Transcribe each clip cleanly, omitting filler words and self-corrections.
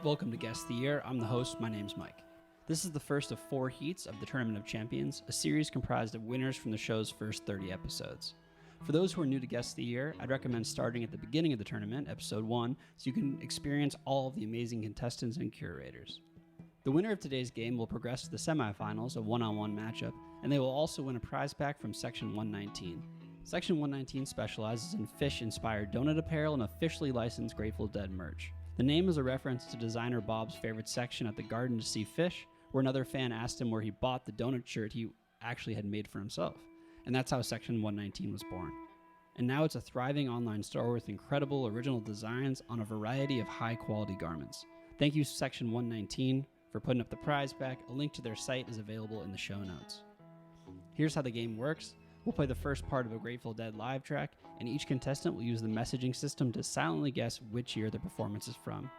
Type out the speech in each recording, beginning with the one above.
Welcome to Guest of the Year. I'm the host. My name's Mike. This is the first of 4 heats of the Tournament of Champions, a series comprised of winners from the show's first 30 episodes. For those who are new to Guest of the Year, I'd recommend starting at the beginning of the tournament, episode 1, so you can experience all of the amazing contestants and curators. The winner of today's game will progress to the semifinals, a one-on-one matchup, and they will also win a prize pack from Section 119. Section 119 specializes in Phish-inspired donut apparel and officially licensed Grateful Dead merch. The name is a reference to designer Bob's favorite section at the Garden to see Phish, where another fan asked him where he bought the donut shirt he actually had made for himself. And that's how Section 119 was born. And now it's a thriving online store with incredible original designs on a variety of high-quality garments. Thank you, Section 119, for putting up the prize pack. A link to their site is available in the show notes. Here's how the game works. We'll play the first part of a Grateful Dead live track, and each contestant will use the messaging system to silently guess which year their performance is from.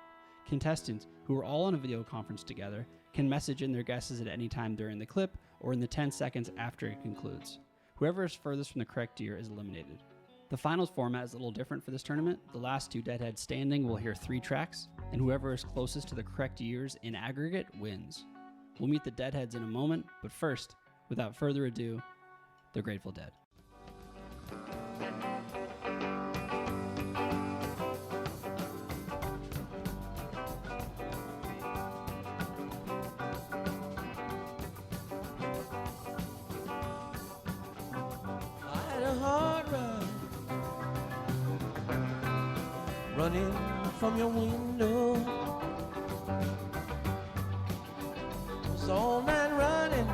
Contestants, who are all on a video conference together, can message in their guesses at any time during the clip or in the 10 seconds after it concludes. Whoever is furthest from the correct year is eliminated. The finals format is a little different for this tournament. The last 2 Deadheads standing will hear 3 tracks, and whoever is closest to the correct years in aggregate wins. We'll meet the Deadheads in a moment, but first, without further ado, the Grateful Dead. I had a hard run, running from your window. It was all night running.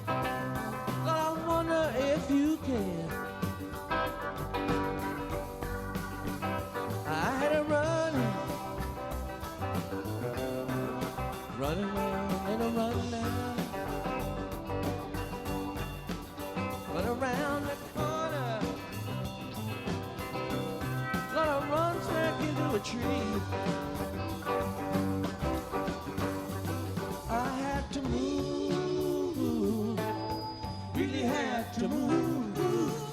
I wonder if you can. I had a running around and a run down. But around the corner, Lord, I run back into a tree. I had to move, really had to move.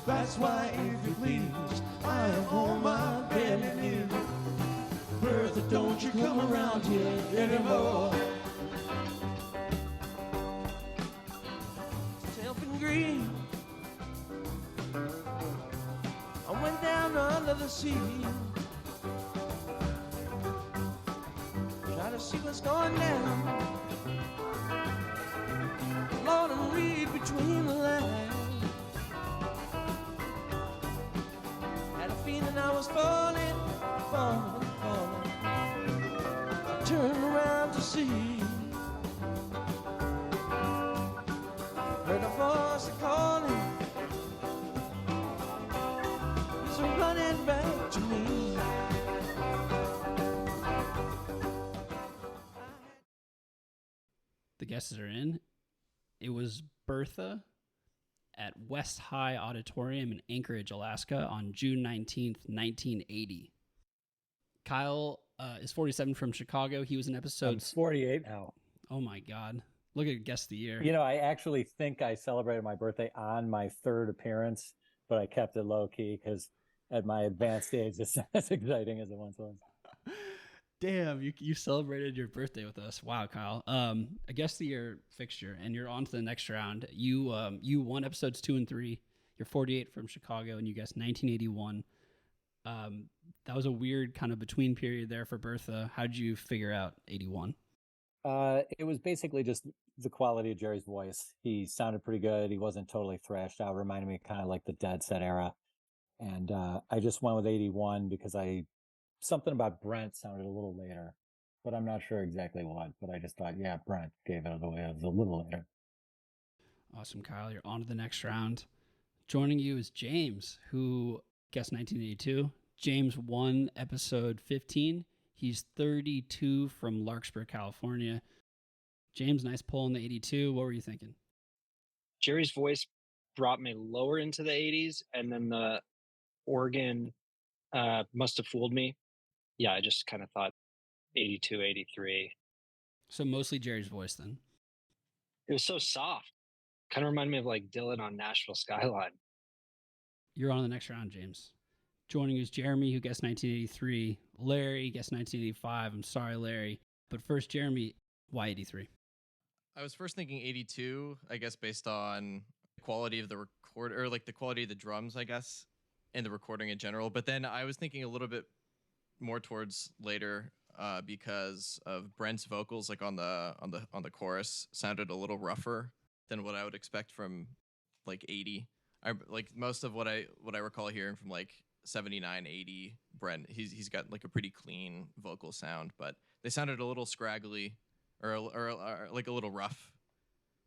That's why, if you please, I am on my belly knee. Bertha, don't you come around here anymore. Self and green, I went down under the sea, try to see what's going down. Lord, and read between the lines. Had a feeling I was falling. I turned around to see, heard a voice calling. It's running back to me. The guesses are in. It was Bertha at West High Auditorium in Anchorage, Alaska on June 19th, 1980. Kyle is 47 from Chicago. He was in episode... I'm 48 now. Oh my God. Look at Guest of the Year. You know, I actually think I celebrated my birthday on my 3rd appearance, but I kept it low key because at my advanced age, it's not as exciting as it once was. Damn, you celebrated your birthday with us. Wow, Kyle. A Guest of the Year fixture, and you're on to the next round. You won episodes 2 and 3. You're 48 from Chicago, and you guessed 1981. That was a weird kind of between period there for Bertha. How did you figure out 81? It was basically just the quality of Jerry's voice. He sounded pretty good. He wasn't totally thrashed out. Reminded me kind of like the Dead Set era. And I just went with 81 because something about Brent sounded a little later, but I'm not sure exactly what. But I just thought, yeah, Brent gave it away. It was a little later. Awesome, Kyle. You're on to the next round. Joining you is James, who guessed 1982. James won episode 15. He's 32 from Larkspur, California. James, nice pull in the 82. What were you thinking? Jerry's voice brought me lower into the 80s, and then the organ must have fooled me. Yeah, I just kind of thought 82, 83. So mostly Jerry's voice then. It was so soft. Kind of reminded me of like Dylan on Nashville Skyline. You're on the next round, James. Joining us, Jeremy, who guessed 1983. Larry guessed 1985. I'm sorry, Larry. But first, Jeremy, why 83? I was first thinking 82, I guess, based on the quality of the record, or like the quality of the drums, I guess, and the recording in general. But then I was thinking a little bit more towards later, because of Brent's vocals, like on the chorus, sounded a little rougher than what I would expect from like 80. I like most of what I recall hearing from like 79, 80. Brent, he's got like a pretty clean vocal sound, but they sounded a little scraggly, or like a little rough,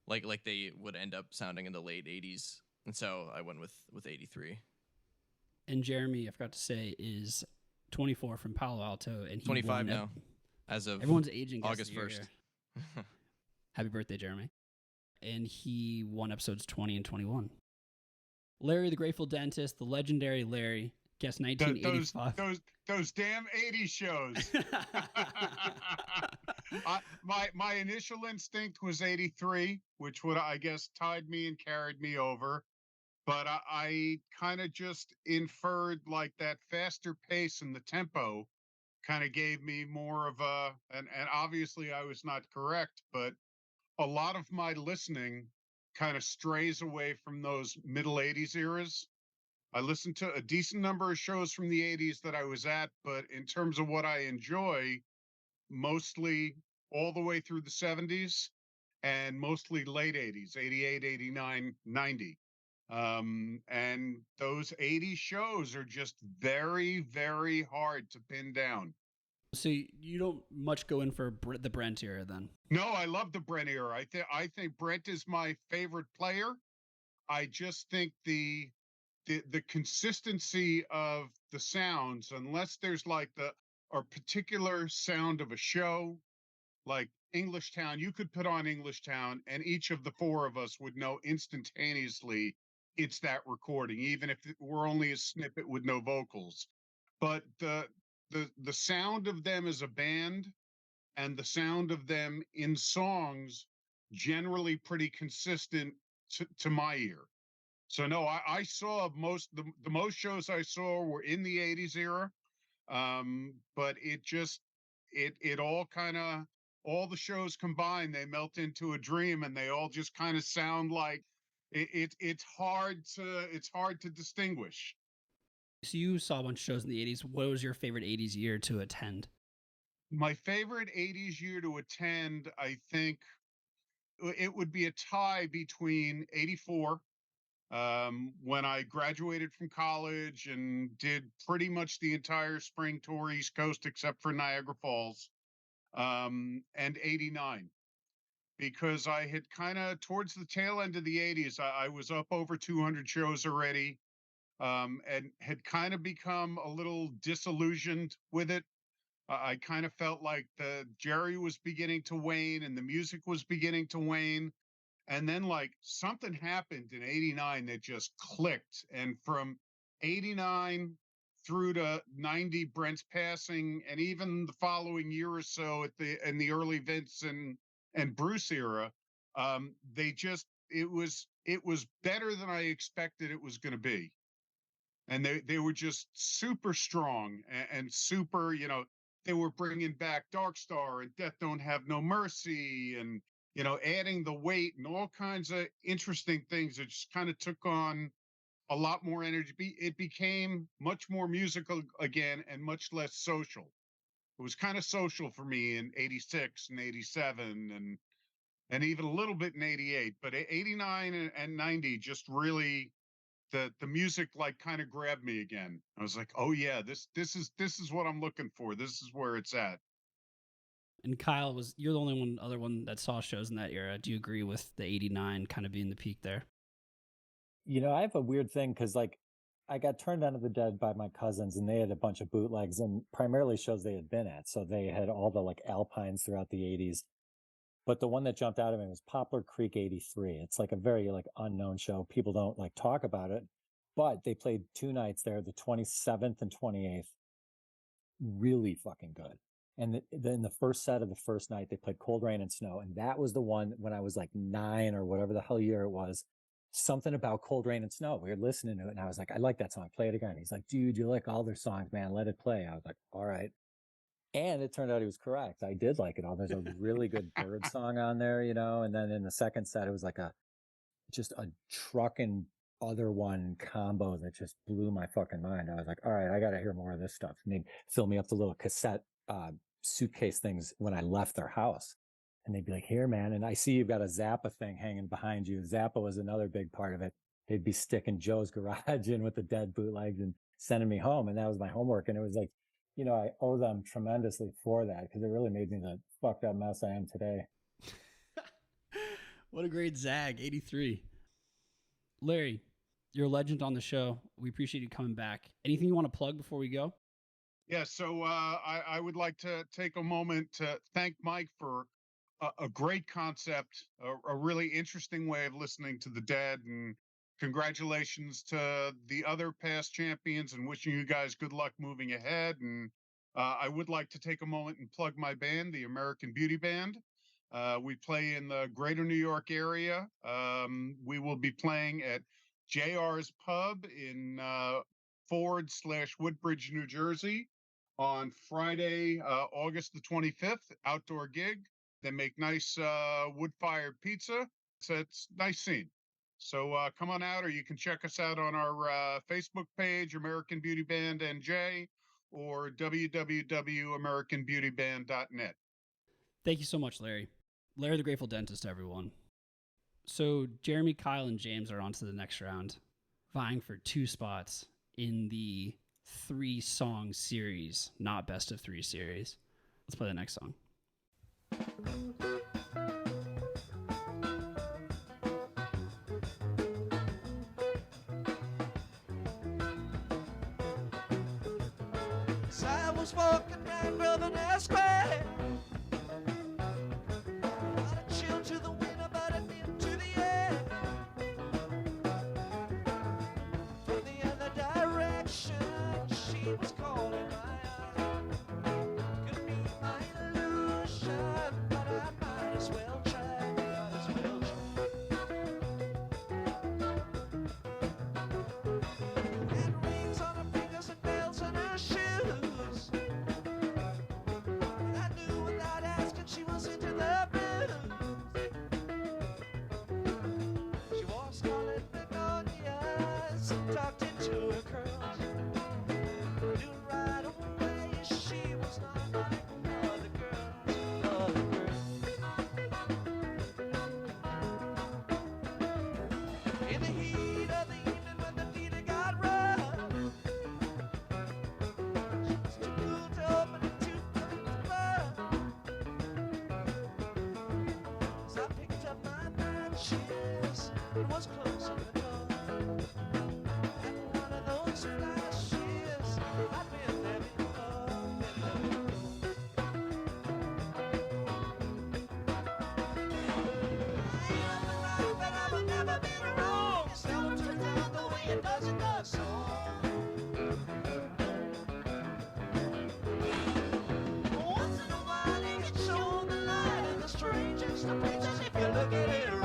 like they would end up sounding in the late 80s. And so I went with 83. And Jeremy, I forgot to say, is 24 from Palo Alto, and he 25 now, as of everyone's aging August 1st. Happy birthday, Jeremy. And he won episodes 20 and 21. Larry the Grateful Dentist, the legendary Larry, guessed 1985. Those damn 80 shows. My initial instinct was 83, which would, I guess, tied me and carried me over. But I kind of just inferred like that faster pace and the tempo kind of gave me more of and obviously I was not correct, but a lot of my listening kind of strays away from those middle 80s eras. I listened to a decent number of shows from the 80s that I was at, but in terms of what I enjoy, mostly all the way through the 70s and mostly late 80s, 88, 89, 90. And those 80 shows are just very, very hard to pin down. So you don't much go in for the Brent era then? No, I love the Brent era. I think Brent is my favorite player. I just think the consistency of the sounds, unless there's like a particular sound of a show, like English Town, you could put on English Town and each of the four of us would know instantaneously it's that recording, even if it were only a snippet with no vocals. But the sound of them as a band and the sound of them in songs generally pretty consistent to my ear. So no, I saw the most shows I saw were in the 80s era. But it all kind of, all the shows combined, they melt into a dream and they all just kind of sound like it's hard to distinguish. So you saw a bunch of shows in the 80s. What was your favorite 80s year to attend? My favorite 80s year to attend, I think it would be a tie between 84, when I graduated from college and did pretty much the entire spring tour East Coast except for Niagara Falls, and 89. Because I had kind of, towards the tail end of the 80s, I was up over 200 shows already, and had kind of become a little disillusioned with it. I kind of felt like the Jerry was beginning to wane and the music was beginning to wane. And then like something happened in 89 that just clicked. And from 89 through to 90, Brent's passing, and even the following year or so in the early Vince and Bruce era, it was better than I expected it was going to be. And they were just super strong and super, they were bringing back Dark Star and Death Don't Have No Mercy, and adding the weight and all kinds of interesting things that just kind of took on a lot more energy. It became much more musical again and much less social. It was kind of social for me in 86 and 87 and even a little bit in 88, but 89 and 90 just really, the music like kind of grabbed me again. I was like, oh yeah, this is what I'm looking for. This is where it's at. And Kyle, you're the only other one that saw shows in that era. Do you agree with the 89 kind of being the peak there? I have a weird thing because like I got turned on to the Dead by my cousins and they had a bunch of bootlegs and primarily shows they had been at. So they had all the like Alpines throughout the 80s. But the one that jumped out at me was Poplar Creek 83. It's like a very like unknown show. People don't like talk about it, but they played 2 nights there, the 27th and 28th. Really fucking good. And then the first set of the first night, they played Cold Rain and Snow. And that was the one when I was like 9 or whatever the hell year it was. Something about Cold Rain and Snow. We were listening to it and I was like, I like that song. Play it again. He's like, dude, you like all their songs, man. Let it play. I was like, all right. And it turned out he was correct. I did like it all. There's a really good bird song on there, you know. And then in the second set, it was like just a truck and other one combo that just blew my fucking mind. I was like, all right, I got to hear more of this stuff. And they'd fill me up the little cassette suitcase things when I left their house. And they'd be like, here, man. And I see you've got a Zappa thing hanging behind you. Zappa was another big part of it. They'd be sticking Joe's Garage in with the Dead bootlegs and sending me home. And that was my homework. And it was like, you know, I owe them tremendously for that because it really made me the fucked up mess I am today. What a great zag, 83. Larry, you're a legend on the show. We appreciate you coming back. Anything you want to plug before we go? Yeah, so I would like to take a moment to thank Mike for a great concept, a really interesting way of listening to the Dead, and congratulations to the other past champions and wishing you guys good luck moving ahead. And I would like to take a moment and plug my band, the American Beauty Band. We play in the greater New York area. We will be playing at JR's Pub in Ford/Woodbridge, New Jersey on Friday, August the 25th, outdoor gig. They make nice wood-fired pizza. It's a nice scene. So come on out, or you can check us out on our Facebook page, American Beauty Band NJ, or www.americanbeautyband.net. Thank you so much, Larry. Larry the Grateful Dentist, everyone. So Jeremy, Kyle, and James are on to the next round, vying for 2 spots in the 3-song series, not best of 3 series. Let's play the next song. So I was walking down Governor Square. Not a chill to the winter, but a dip to the air. From the other direction, she was calling my eye. Could be my illusion, but I might as well try. Might as well try. Had rings on her fingers and bells on her shoes. I knew without asking she was into the blues. She wore scarlet begonias and tucked into her curls. I knew right away she was not like other girls, other girls. In the heat of the evening when the theater got rough, she was too cool to open and too good to love. So I picked up my matches and was closing the door. And one of those flashes, I'd been there before, been there before. I ain't nothing right, but I've never been wrong. It still turns out the way it does in the song. Once in a while, you can show the light in the strangest of places if you look at it right.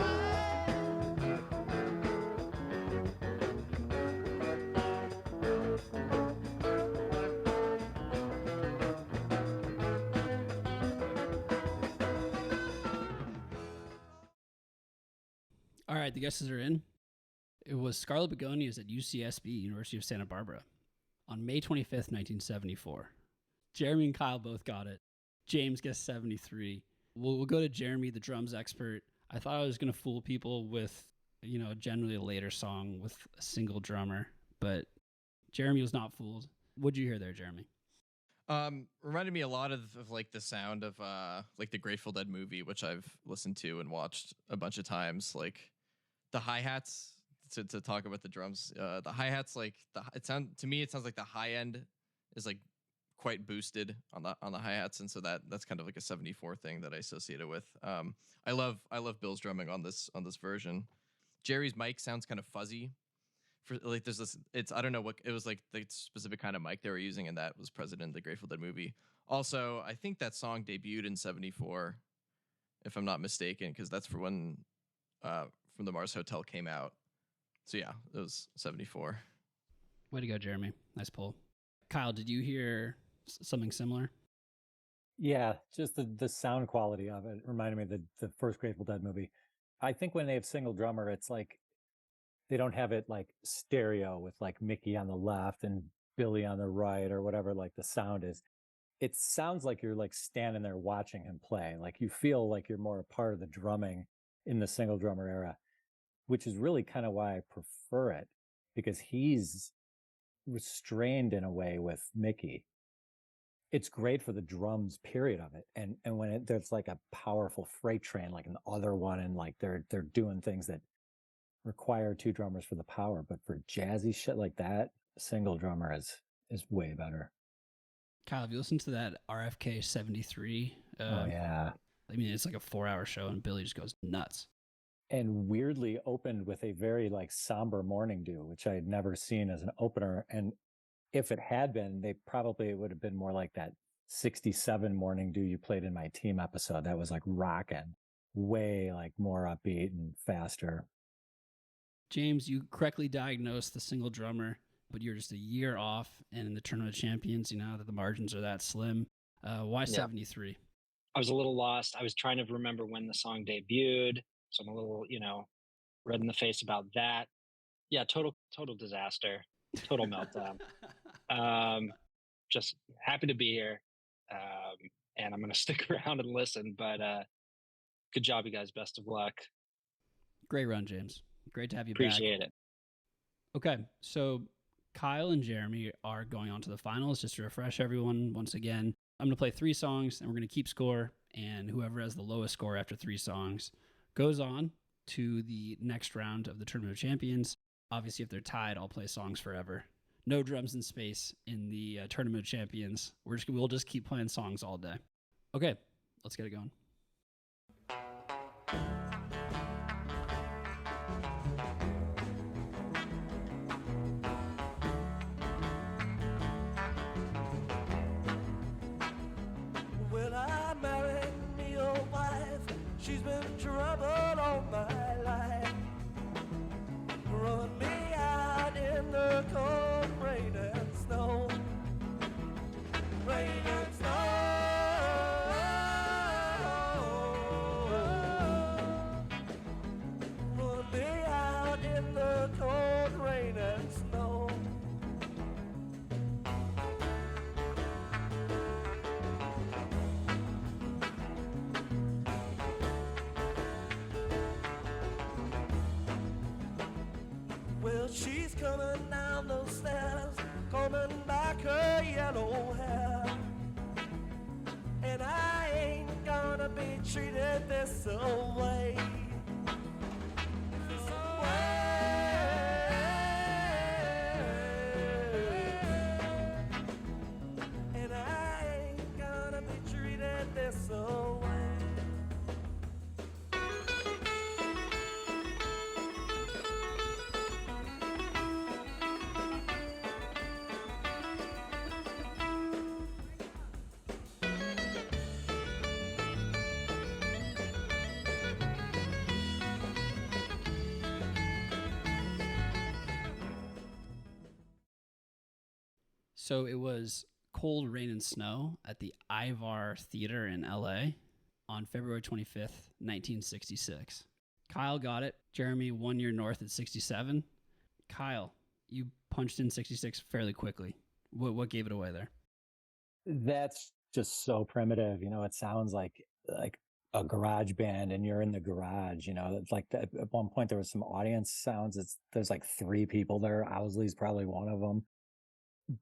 All right, the guesses are in. It was Scarlet Begonias at UCSB, University of Santa Barbara, on May 25th, 1974. Jeremy and Kyle both got it. James guessed 73. We'll go to Jeremy, the drums expert. I thought I was going to fool people with, generally a later song with a single drummer, but Jeremy was not fooled. What'd you hear there, Jeremy? Reminded me a lot of like the sound of like the Grateful Dead movie, which I've listened to and watched a bunch of times. Like the hi-hats, to talk about the drums, the hi-hats, like it sounds like the high end is like quite boosted on the hi-hats, and so that's kind of like a 74 thing that I associate it with. I love Bill's drumming on this version. Jerry's mic sounds kind of fuzzy. For like there's this, it's, I don't know what it was, like the specific kind of mic they were using, and that was present in the Grateful Dead movie. Also, I think that song debuted in 74, if I'm not mistaken, because that's for when From the Mars Hotel came out. So yeah, it was 74. Way to go, Jeremy. Nice pull. Kyle, did you hear something similar? Yeah, just the sound quality of it reminded me of the first Grateful Dead movie. I think when they have single drummer, it's like they don't have it like stereo with like Mickey on the left and Billy on the right or whatever like the sound is. It sounds like you're like standing there watching him play. Like you feel like you're more a part of the drumming in the single drummer era, which is really kind of why I prefer it because he's restrained in a way with Mickey. It's great for the drums period of it. And when there's like a powerful freight train, like an other one, and like they're doing things that require two drummers for the power, but for jazzy shit like that, a single drummer is way better. Kyle, have you listened to that RFK 73? Oh yeah. I mean, it's like a 4-hour show, and Billy just goes nuts. And weirdly opened with a very like somber Morning Dew, which I had never seen as an opener. And if it had been, it would have been more like that 67 Morning Dew you played in my team episode. That was like rocking, way like more upbeat and faster. James, you correctly diagnosed the single drummer, but you're just a year off. And in the Tournament of Champions, you know that the margins are that slim. Why 73? I was a little lost. I was trying to remember when the song debuted, so I'm a little, red in the face about that. Yeah, total disaster, total meltdown. Just happy to be here, and I'm going to stick around and listen. But good job, you guys. Best of luck. Great run, James. Great to have you Appreciate back. it. Okay, so Kyle and Jeremy are going on to the finals. Just to refresh everyone once again, I'm going to play 3 songs, and we're going to keep score. And whoever has the lowest score after 3 songs goes on to the next round of the Tournament of Champions. Obviously, if they're tied, I'll play songs forever. No drums in space in the Tournament of Champions. We'll just keep playing songs all day. Okay, let's get it going. When I married me old wife, she's been trouble all my life. Run me out in the cold rain and snow. Rain and snow. Run me out in the cold rain and snow. Well, she's coming down those stairs, combing back her yellow hair. And I ain't gonna be treated this way. This way. And I ain't gonna be treated this way. So it was Cold Rain and Snow at the Ivar Theater in LA on February 25th, 1966. Kyle got it. Jeremy 1 year north at 67. Kyle, you punched in 66 fairly quickly. What gave it away there? That's just so primitive. It sounds like a garage band and you're in the garage. It's like at one point there was some audience sounds. There's like 3 people there. Owsley's probably one of them.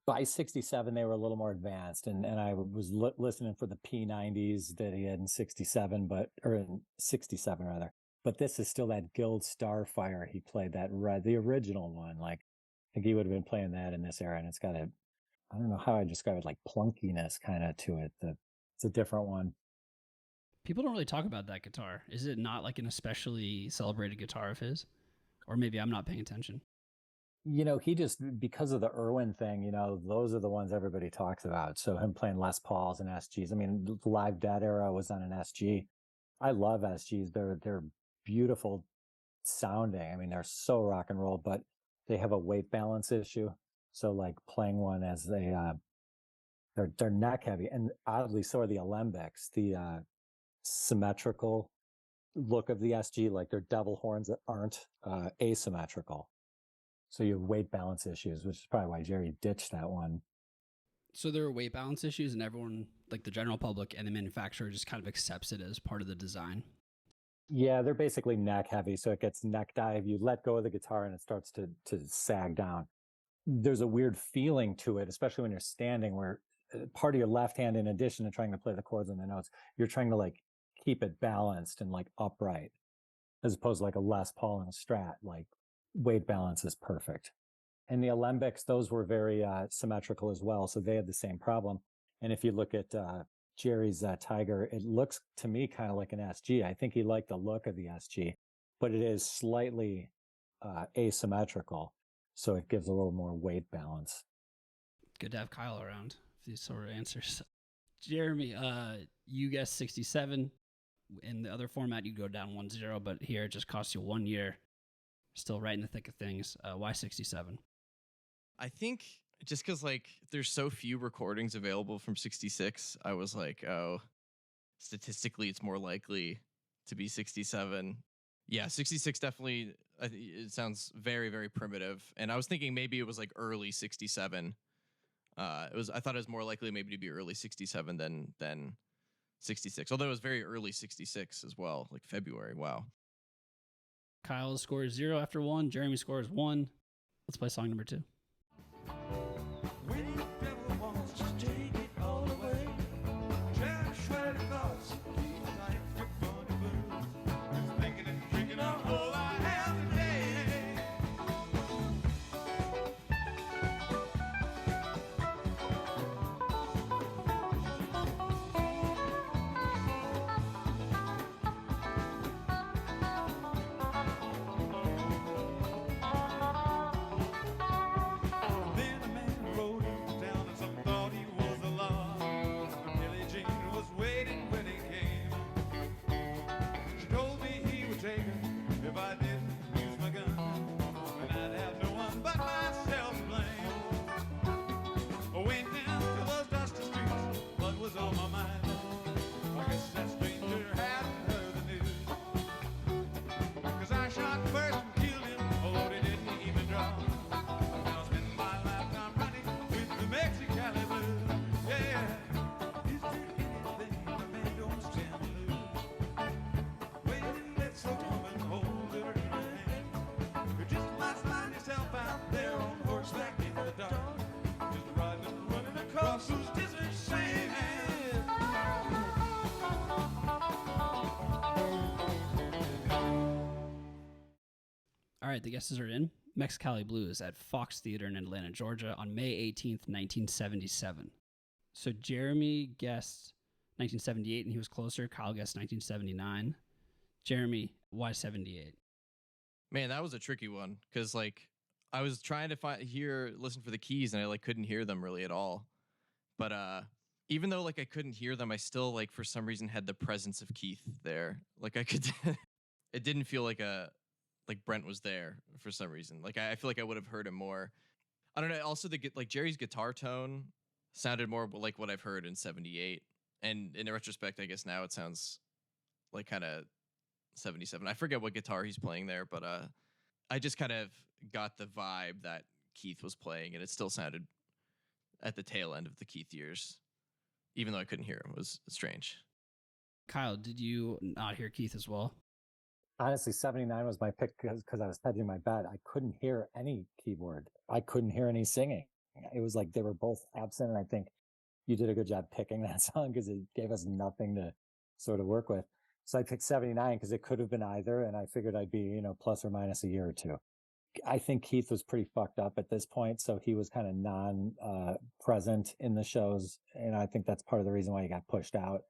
By 67, they were a little more advanced, and I was listening for the P90s that he had in 67, or in 67 rather. But this is still that Guild Starfire he played, the original one. Like, I think he would have been playing that in this era, and it's got I don't know how I describe it, like plunkiness kind of to it. It's a different one. People don't really talk about that guitar. Is it not like an especially celebrated guitar of his? Or maybe I'm not paying attention. He just, because of the Irwin thing, those are the ones everybody talks about. So him playing Les Pauls and SGs. I mean, the Live Dead era was on an SG. I love SGs. They're beautiful sounding. I mean, they're so rock and roll, but they have a weight balance issue. So like playing one as They're neck heavy, and oddly so are the alembics. The symmetrical look of the SG, like they're devil horns that aren't asymmetrical. So you have weight balance issues, which is probably why Jerry ditched that one. So there are weight balance issues, and everyone, like the general public and the manufacturer, just kind of accepts it as part of the design. Yeah, they're basically neck heavy, so it gets neck dive. You let go of the guitar and it starts to sag down. There's a weird feeling to it, especially when you're standing, where part of your left hand, in addition to trying to play the chords and the notes, you're trying to like keep it balanced and like upright, as opposed to like a Les Paul and a Strat. Like weight balance is perfect. And the alembics, those were very symmetrical as well, so they had the same problem. And if you look at Jerry's Tiger, it looks to me kind of like an SG. I think he liked the look of the SG, but it is slightly asymmetrical, so it gives a little more weight balance. Good to have Kyle around for these sort of answers. Jeremy, you guessed 67. In the other format, you go down 1-0, but here it just costs you 1 year. Still right in the thick of things. Why 67? I think just because like there's so few recordings available from 66, I was like, oh, statistically it's more likely to be 67. Yeah, 66 definitely, it sounds very, very primitive. And I was thinking maybe it was like early 67. I thought it was more likely maybe to be early 67 than 66. Although it was very early 66 as well, like February. Wow. Kyle scores 0 after 1. Jeremy scores 1. Let's play song number 2. When the devil wants to take it all away, just shred thoughts, keep life your funny blues. Thinking and drinking on all I have today. Then a man rode into town and some thought he was a law. But Billie Jean was waiting when he came. She told me he would take her if I didn't use my gun, and I'd have no one but myself to blame. I went down to those dusty streets, what was on my mind? I guess that stranger hadn't heard the news. 'Cause I shot first and killed him, although they didn't even draw. I'll spend my lifetime running with the Mexicali blues. Yeah, is there anything a man don't stand to lose? When he lets a woman hold her in her hand, you just might find yourself out there on horseback in the dark, just riding and running across those desert sands. All right, the guesses are in. Mexicali Blues at Fox Theater in Atlanta, Georgia on May 18th, 1977. So Jeremy guessed 1978 and he was closer. Kyle guessed 1979. Jeremy, why 78? Man, that was a tricky one because like I was trying to listen for the keys and I like couldn't hear them really at all. But even though like I couldn't hear them, I still like for some reason had the presence of Keith there. Like I could, it didn't feel like Brent was there for some reason. Like I feel like I would have heard him more. I don't know. Also, like Jerry's guitar tone sounded more like what I've heard in '78, and in retrospect, I guess now it sounds like kind of '77. I forget what guitar he's playing there, but I just kind of got the vibe that Keith was playing, and it still sounded at the tail end of the Keith years, even though I couldn't hear him. It was strange. Kyle, did you not hear Keith as well? Honestly, 79 was my pick because I was hedging my bet. I couldn't hear any keyboard. I couldn't hear any singing. It was like they were both absent. And I think you did a good job picking that song because it gave us nothing to sort of work with. So I picked 79 because it could have been either. And I figured I'd be, plus or minus a year or two. I think Keith was pretty fucked up at this point. So he was kind of non-present in the shows. And I think that's part of the reason why he got pushed out,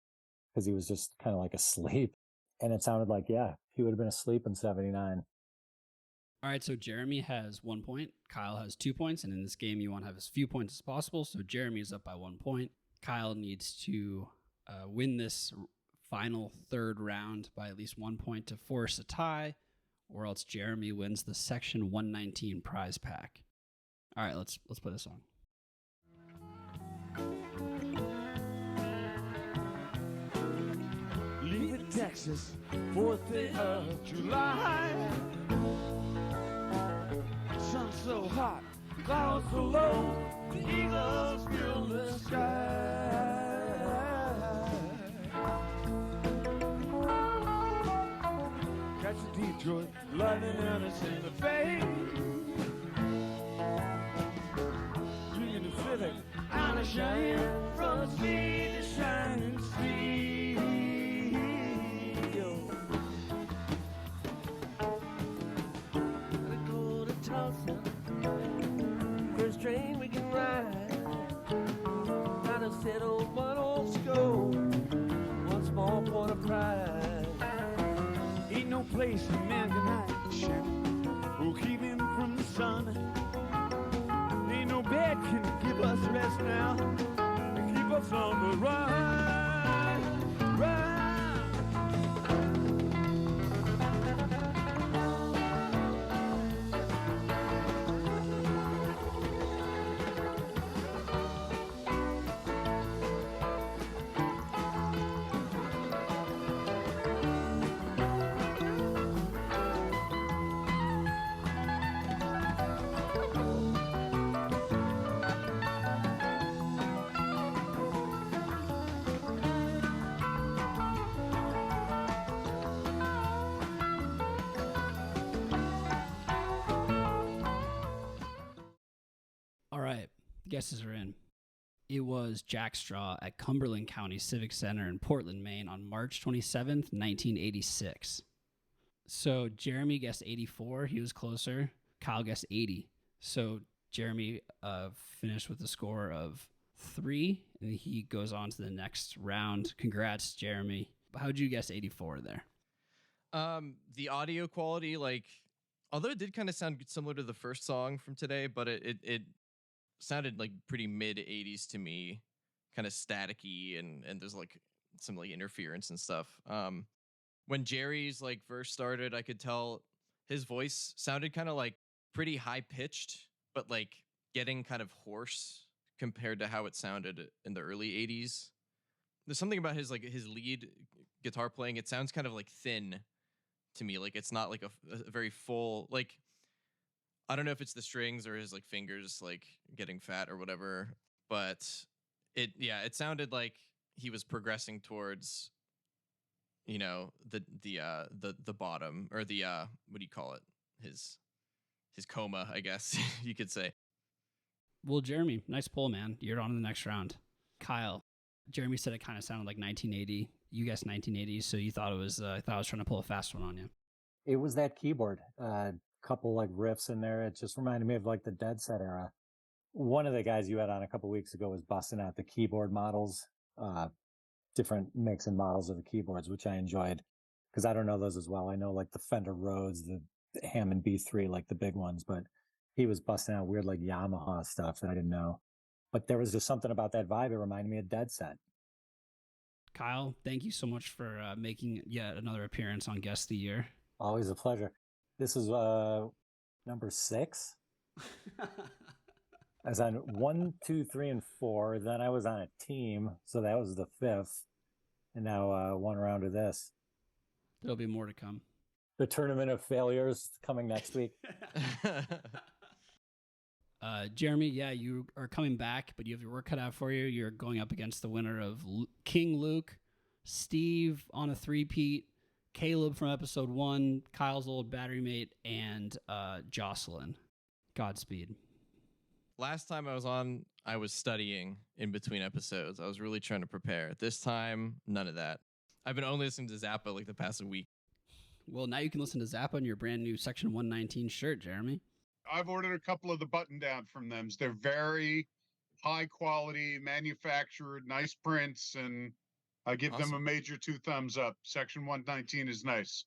because he was just kind of like asleep. And it sounded like, yeah, he would have been asleep in 79. All right, so Jeremy has 1 point. Kyle has 2 points. And in this game, you want to have as few points as possible. So Jeremy is up by 1 point. Kyle needs to win this final third round by at least 1 point to force a tie, or else Jeremy wins the Section 119 prize pack. All right, let's play the song. Texas, 4th day of July. Sun so hot, clouds so low, the eagles fill the sky. Catch the Detroit, lightning out of Santa Fe. Drinking the Civic, out of Cheyenne, from sea to shining sea. Gotta go to Tulsa, first train we can ride. Gotta settle one old score, one small point of pride. Ain't no place a man can hide shit will keep him from the sun. Ain't no bed can give us rest now and keep us on the run, run. All right, the guesses are in. It was Jack Straw at Cumberland County Civic Center in Portland, Maine on March 27th, 1986. So Jeremy guessed 84. He was closer. Kyle guessed 80. So Jeremy finished with a score of 3, and he goes on to the next round. Congrats, Jeremy. How'd you guess 84 there? The audio quality, like, although it did kind of sound similar to the first song from today, but it sounded like pretty mid 80s to me, kind of staticky, and there's like some like interference and stuff. When Jerry's like verse started, I could tell his voice sounded kind of like pretty high pitched, but like getting kind of hoarse compared to how it sounded in the early 80s. There's something about his lead guitar playing. It sounds kind of like thin to me. Like it's not like a very full, like, I don't know if it's the strings or his like fingers like getting fat or whatever, but it sounded like he was progressing towards, you know, the bottom, or the what do you call it? His coma, I guess you could say. Well, Jeremy, nice pull, man. You're on to the next round. Kyle, Jeremy said it kind of sounded like 1980. You guessed 1980, so you thought it was. I thought I was trying to pull a fast one on you. It was that keyboard. Couple like riffs in there. It just reminded me of like the Dead Set era. One of the guys you had on a couple weeks ago was busting out the keyboard models, different makes and models of the keyboards, which I enjoyed because I don't know those as well. I know like the Fender Rhodes, the Hammond B3, like the big ones, but he was busting out weird like Yamaha stuff that I didn't know. But there was just something about that vibe. It reminded me of Dead Set. Kyle, thank you so much for making yet another appearance on Guest of the Year. Always a pleasure. This is number 6. I was on 1, 2, 3, and 4. Then I was on a team, so that was the 5th. And now 1 round of this. There'll be more to come. The tournament of failures coming next week. Jeremy, yeah, you are coming back, but you have your work cut out for you. You're going up against the winner of King Luke, Steve on a 3-peat, Caleb from episode 1, Kyle's old battery mate, and Jocelyn. Godspeed. Last time I was on, I was studying in between episodes. I was really trying to prepare. This time, none of that. I've been only listening to Zappa like the past week. Well, now you can listen to Zappa in your brand new Section 119 shirt, Jeremy. I've ordered a couple of the button down from them. They're very high quality, manufactured, nice prints, and I give them a major 2 thumbs up. Section 119 is nice.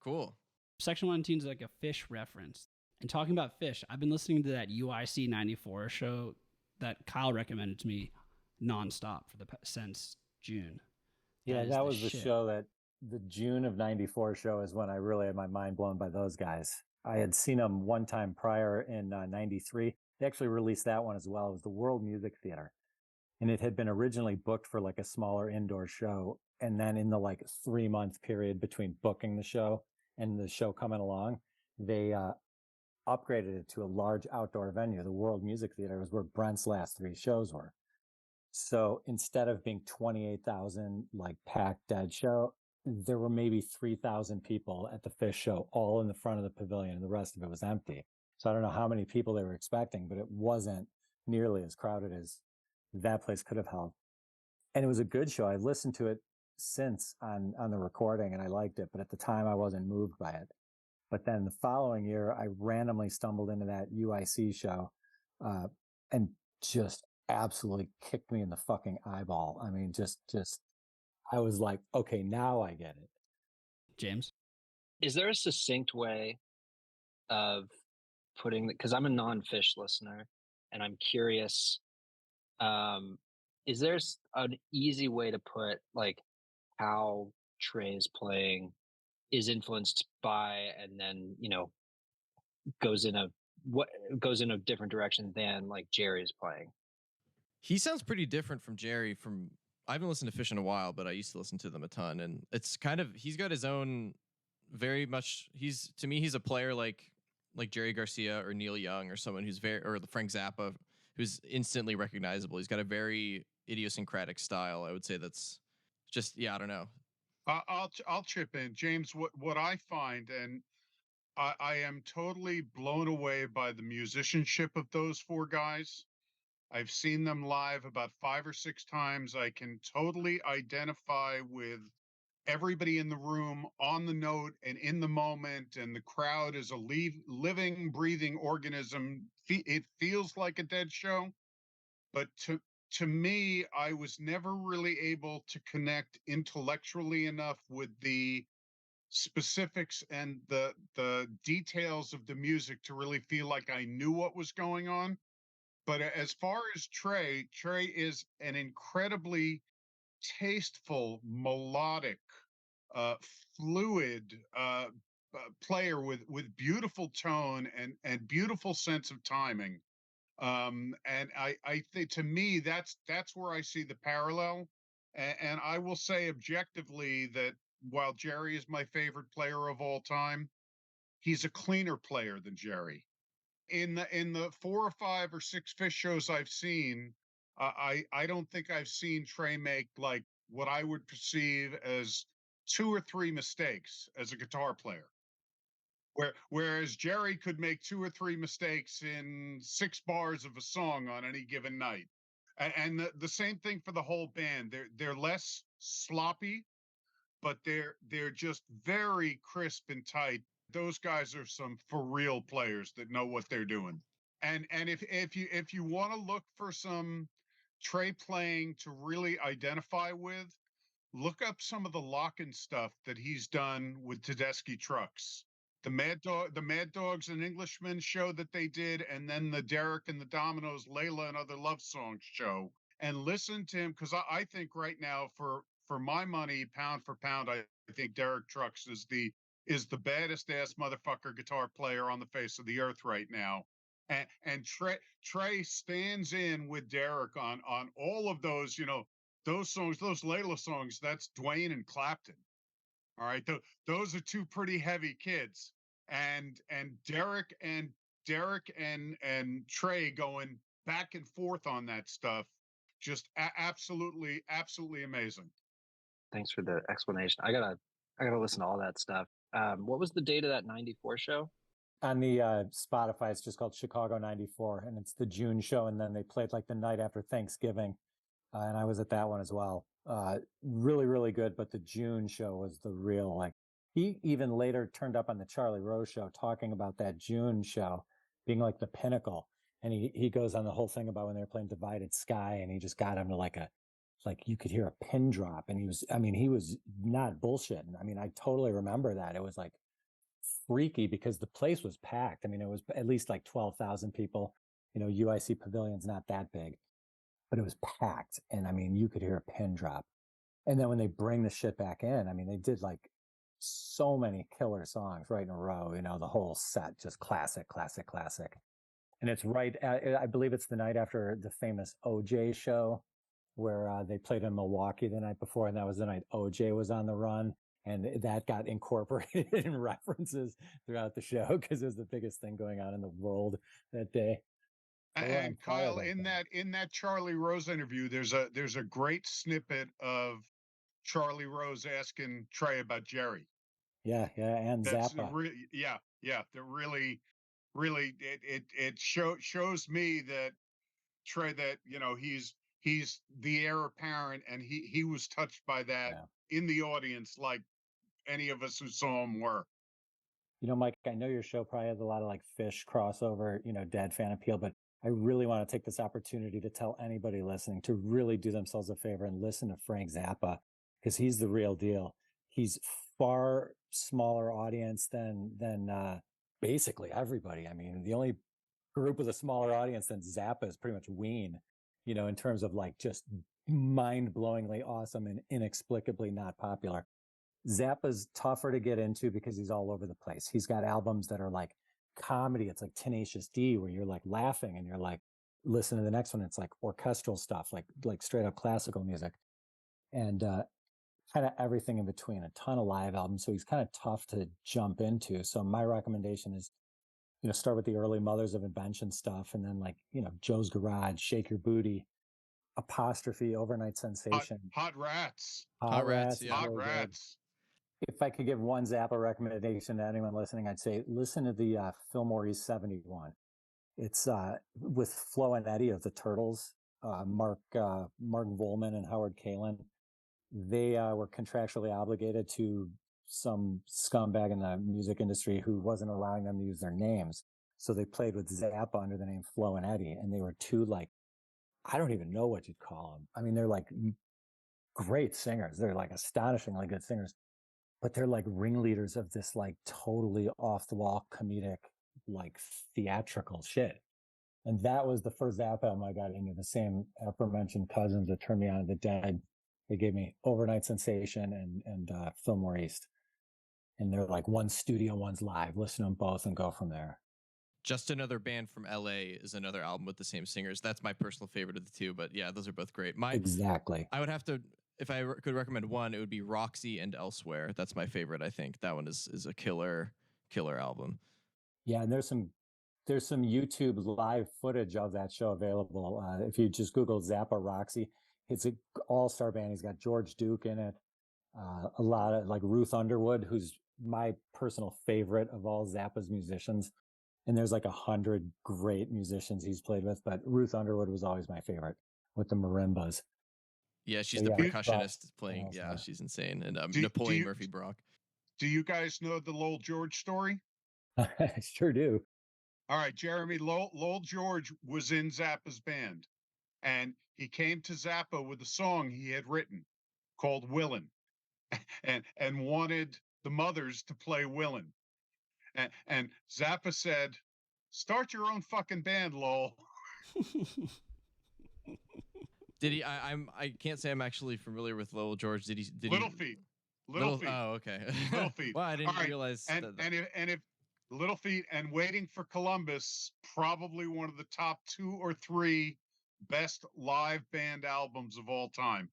Cool. Section 119 is like a Phish reference. And talking about Phish, I've been listening to that UIC 94 show that Kyle recommended to me nonstop since June. Yeah, that was the show that the June of 94 show is when I really had my mind blown by those guys. I had seen them one time prior in 93. They actually released that one as well. It was the World Music Theater. and it had been originally booked for like a smaller indoor show. And then in the like 3 month period between booking the show and the show coming along, they upgraded it to a large outdoor venue. The World Music Theater was where Brent's last 3 shows were. So instead of being 28,000 like packed dead show, there were maybe 3,000 people at the Phish show, all in the front of the pavilion, and the rest of it was empty. So I don't know how many people they were expecting, but it wasn't nearly as crowded as that place could have held. And it was a good show. I've listened to it since on the recording, and I liked it, but at the time I wasn't moved by it. But then the following year, I randomly stumbled into that UIC show, and just absolutely kicked me in the fucking eyeball. I mean, just I was like, okay, now I get it. James? Is there a succinct way of putting, because I'm a non-Phish listener and I'm curious, is there an easy way to put like how Trey's playing is influenced by, and then, you know, goes in a different direction than like Jerry's playing? He sounds pretty different from Jerry. I haven't listened to Phish in a while, but I used to listen to them a ton, and it's kind of, he's got his own, very much, to me he's a player like Jerry Garcia or Neil Young or someone who's or Frank Zappa, who's instantly recognizable. He's got a very idiosyncratic style. I would say that's just, yeah, I don't know. I'll chip in, James. What I find, and I am totally blown away by the musicianship of those 4 guys. I've seen them live about 5 or 6 times. I can totally identify with everybody in the room on the note and in the moment, and the crowd is a living, breathing organism. It feels like a dead show, but to me, I was never really able to connect intellectually enough with the specifics and the details of the music to really feel like I knew what was going on. But as far as Trey is an incredibly tasteful, melodic, uh, fluid player with beautiful tone and beautiful sense of timing. And I think, to me, that's where I see the parallel. And I will say objectively that while Jerry is my favorite player of all time, he's a cleaner player than Jerry. In the 4 or 5 or 6 Phish shows I've seen, I don't think I've seen Trey make like what I would perceive as 2 or 3 mistakes as a guitar player. Whereas Jerry could make 2 or 3 mistakes in 6 bars of a song on any given night. And the same thing for the whole band. They're less sloppy, but they're just very crisp and tight. Those guys are some for real players that know what they're doing. And if you want to look for some Trey playing to really identify with, look up some of the lock-in stuff that he's done with Tedeschi Trucks. The Mad Dogs and Englishmen show that they did, and then the Derek and the Dominoes, Layla and Other Love Songs show. And listen to him, because I think right now, for my money, pound for pound, I think Derek Trucks is the baddest ass motherfucker guitar player on the face of the earth right now. And Trey stands in with Derek on all of those, you know, those songs, those Layla songs. That's Dwayne and Clapton. All right, those are 2 pretty heavy kids, and Derek and Trey going back and forth on that stuff, just absolutely amazing. Thanks for the explanation. I gotta listen to all that stuff. What was the date of that '94 show? On the Spotify, it's just called Chicago 94, and it's the June show, and then they played like the night after Thanksgiving, and I was at that one as well. Really, really good, but the June show was the real, like, he even later turned up on the Charlie Rose show talking about that June show being like the pinnacle, and he goes on the whole thing about when they were playing Divided Sky, and he just got him to like you could hear a pin drop, and he was not bullshitting. I mean, I totally remember that. It was like freaky because the place was packed. I mean, it was at least like 12,000 people. You know, UIC Pavilion's not that big, but it was packed. And I mean, you could hear a pin drop. And then when they bring the shit back in, I mean, they did like so many killer songs right in a row, you know, the whole set, just classic. And it's right, I believe it's the night after the famous OJ show. where they played in Milwaukee the night before, and that was the night OJ was on the run. And that got incorporated in references throughout the show because it was the biggest thing going on in the world that day. So, yeah, And Kyle, in that Charlie Rose interview, there's a great snippet of Charlie Rose asking Trey about Jerry. Yeah, and That's Zappa. That really it shows me that Trey, that he's the heir apparent, and he was touched by that in the audience, like any of us who saw him were. Mike, I know your show probably has a lot of like Phish crossover, Dead fan appeal, but I really want to take this opportunity to tell anybody listening to really do themselves a favor and listen to Frank Zappa, because he's the real deal. He's far smaller audience than basically everybody. I mean, the only group with a smaller audience than Zappa is pretty much Ween, in terms of like just mind-blowingly awesome and inexplicably not popular. Zappa's tougher to get into because he's all over the place. He's got albums that are like comedy. It's like Tenacious D, where you're like laughing and you're like, listen to the next one. It's like orchestral stuff, like straight up classical music, and kind of everything in between. A ton of live albums, so he's kind of tough to jump into. So my recommendation is, start with the early Mothers of Invention stuff, and then like Joe's Garage, Shake Your Booty, Apostrophe, Overnight Sensation, Hot Rats, Hot Rats, yeah. Hot Rats. If I could give one Zappa recommendation to anyone listening, I'd say listen to the Fillmore East 71. It's with Flo and Eddie of the Turtles, Mark Volman and Howard Kalin. They were contractually obligated to some scumbag in the music industry who wasn't allowing them to use their names. So they played with Zappa under the name Flo and Eddie, and they were two, like, I don't even know what you'd call them. I mean, they're like great singers. They're like astonishingly good singers. But they're like ringleaders of this like totally off the wall comedic, like theatrical shit. And that was the first Zappa album I got into. The same aforementioned cousins that turned me on to the Dead. They gave me Overnight Sensation and Fillmore East. And they're like, one's studio, one's live. Listen to them both and go from there. Just Another Band from LA is another album with the same singers. That's my personal favorite of the two, but yeah, those are both great. Exactly. I would have to, if I could recommend one, it would be Roxy and Elsewhere. That's my favorite, I think. That one is a killer album. Yeah, and there's some YouTube live footage of that show available. If you just Google Zappa Roxy, it's an all-star band. He's got George Duke in it. A lot of like Ruth Underwood, who's my personal favorite of all Zappa's musicians. And there's like 100 great musicians he's played with, but Ruth Underwood was always my favorite with the marimbas. Yeah, she's the percussionist playing. Yeah, she's insane. And Napoleon Murphy Brock. Do you guys know the Lowell George story? I sure do. All right, Jeremy, Lowell George was in Zappa's band, and he came to Zappa with a song he had written called Willin', and wanted the Mothers to play Willin'. And Zappa said, "Start your own fucking band, Lowell." Did he? I can't say I'm actually familiar with Lowell George. Did he? Little Feat. Little Feat. Oh, okay. Little Feat. Well, I didn't realize. If Little Feat and Waiting for Columbus, probably one of the top 2 or 3 best live band albums of all time.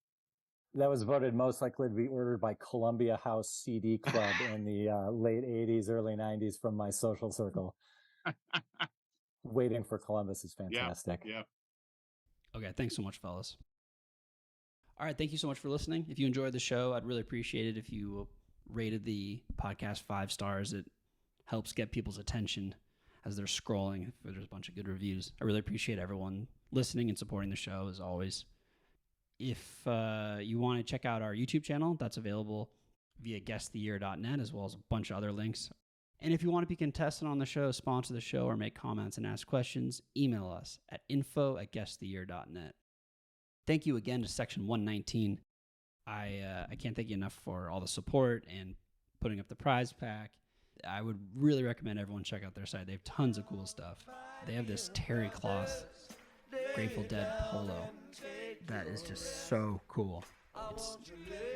That was voted most likely to be ordered by Columbia House CD Club in the late 80s, early 90s from my social circle. Waiting for Columbus is fantastic. Yeah. Okay, thanks so much, fellas. All right, thank you so much for listening. If you enjoyed the show, I'd really appreciate it if you rated the podcast 5 stars. It helps get people's attention as they're scrolling. If there's a bunch of good reviews, I really appreciate everyone listening and supporting the show as always. If you want to check out our YouTube channel, that's available via guesttheyear.net, as well as a bunch of other links. And if you want to be contestant on the show, sponsor the show, or make comments and ask questions, email us at info@guesttheyear.net. Thank you again to Section 119. I can't thank you enough for all the support and putting up the prize pack. I would really recommend everyone check out their site. They have tons of cool stuff. They have this terry cloth Grateful Dead polo that is just so cool. It's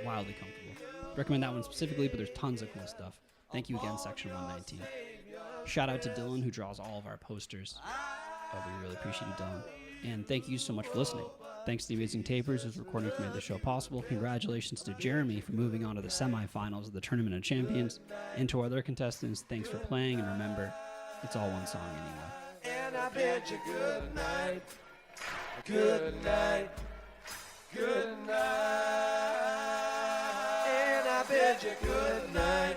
wildly comfortable. Recommend that one specifically, but there's tons of cool stuff. Thank you again, Section 119. Shout out to Dylan, who draws all of our posters. Oh, we really appreciate you, Dylan. And thank you so much for listening. Thanks to the amazing Tapers whose recording made the show possible. Congratulations to Jeremy for moving on to the semifinals of the Tournament of Champions. And to our other contestants, thanks for playing. And remember, it's all one song anyway. And I bid you good night. Good night. Good night. And I bid you good night.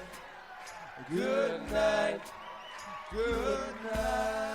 Good night. Good night.